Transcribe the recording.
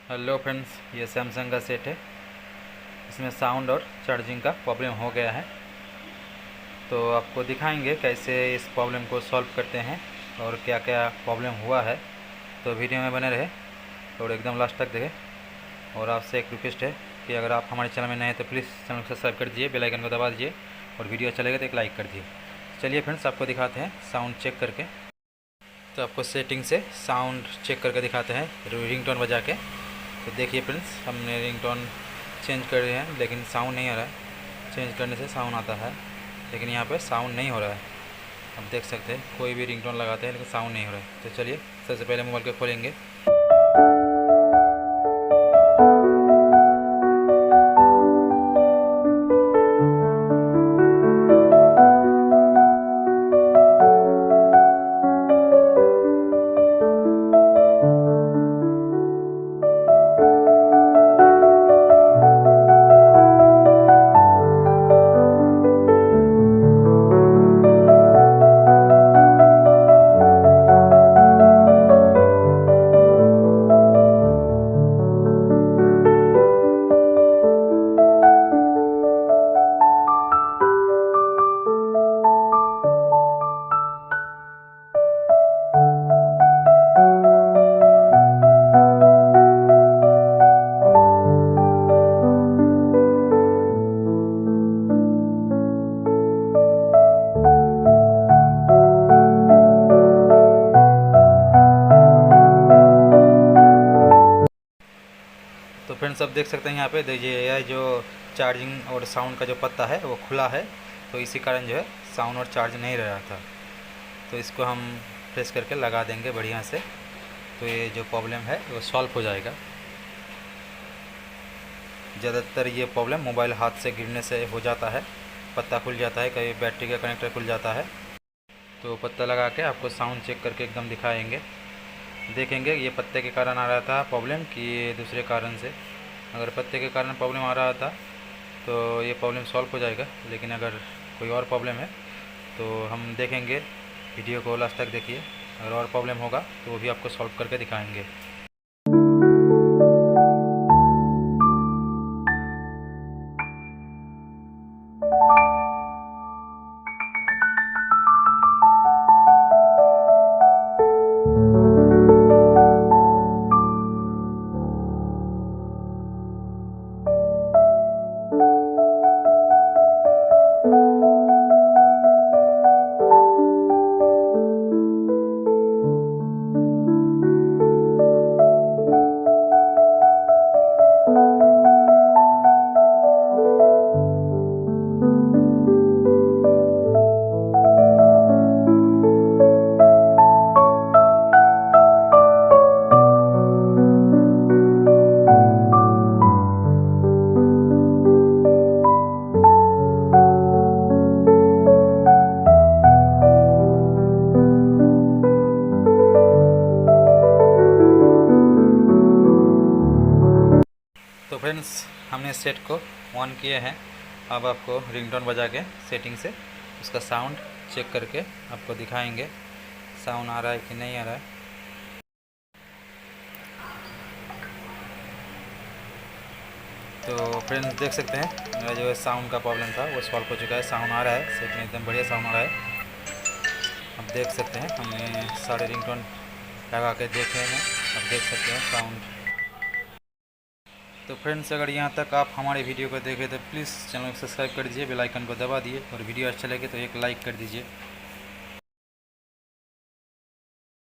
Hello friends, ये Samsung का set है। इसमें साउंड और चार्जिंग का प्रॉब्लम हो गया है, तो आपको दिखाएंगे कैसे इस प्रॉब्लम को सॉल्व करते हैं और क्या क्या प्रॉब्लम हुआ है। तो वीडियो में बने रहे और एकदम लास्ट तक देखें। और आपसे एक रिक्वेस्ट है कि अगर आप हमारे चैनल में नए हैं तो प्लीज़ चैनल को सब्सक्राइब कर दीजिए, बेल आइकन को दबा दीजिए और वीडियो अच्छा लगे तो एक लाइक कर दीजिए। चलिए फ्रेंड्स, आपको दिखाते हैं साउंड चेक करके। तो आपको सेटिंग से साउंड चेक करके दिखाते हैं रिंगटोन बजा के। तो देखिए फ्रेंड्स, हमने रिंगटोन चेंज कर रहे हैं लेकिन साउंड नहीं आ रहा है। चेंज करने से साउंड आता है लेकिन यहाँ पे साउंड नहीं हो रहा है। आप देख सकते हैं कोई भी रिंगटोन लगाते हैं लेकिन साउंड नहीं हो रहा है। तो चलिए सबसे पहले मोबाइल को खोलेंगे। तो फ्रेंड्स, अब देख सकते हैं यहाँ पे देखिए, यह जो चार्जिंग और साउंड का जो पत्ता है वो खुला है, तो इसी कारण जो है साउंड और चार्ज नहीं रह रहा था। तो इसको हम प्रेस करके लगा देंगे बढ़िया से, तो ये जो प्रॉब्लम है वो सॉल्व हो जाएगा। ज़्यादातर ये प्रॉब्लम मोबाइल हाथ से गिरने से हो जाता है, पत्ता खुल जाता है, कभी बैटरी का कनेक्टर खुल जाता है। तो पत्ता लगा के आपको साउंड चेक करके एकदम दिखाएंगे, देखेंगे ये पत्ते के कारण आ रहा था प्रॉब्लम कि ये दूसरे कारण से। अगर पत्ते के कारण प्रॉब्लम आ रहा था तो ये प्रॉब्लम सॉल्व हो जाएगा, लेकिन अगर कोई और प्रॉब्लम है तो हम देखेंगे। वीडियो को लास्ट तक देखिए, अगर और प्रॉब्लम होगा तो वो भी आपको सॉल्व करके दिखाएंगे। तो फ्रेंड्स, हमने सेट को ऑन किए हैं। अब आपको रिंगटोन बजा के सेटिंग से उसका साउंड चेक करके आपको दिखाएंगे साउंड आ रहा है कि नहीं आ रहा है। तो फ्रेंड्स, देख सकते हैं मेरा जो है साउंड का प्रॉब्लम था वो सॉल्व हो चुका है। साउंड आ रहा है, सेट में एकदम बढ़िया साउंड आ रहा है। अब देख सकते हैं हमने सारे रिंगटोन लगा के देखे हैं, अब देख सकते हैं साउंड। तो फ्रेंड्स, अगर यहाँ तक आप हमारे वीडियो को देखें तो प्लीज़ चैनल को सब्सक्राइब कर दीजिए, बेल आइकन को दबा दिए और वीडियो अच्छा लगे तो एक लाइक कर दीजिए।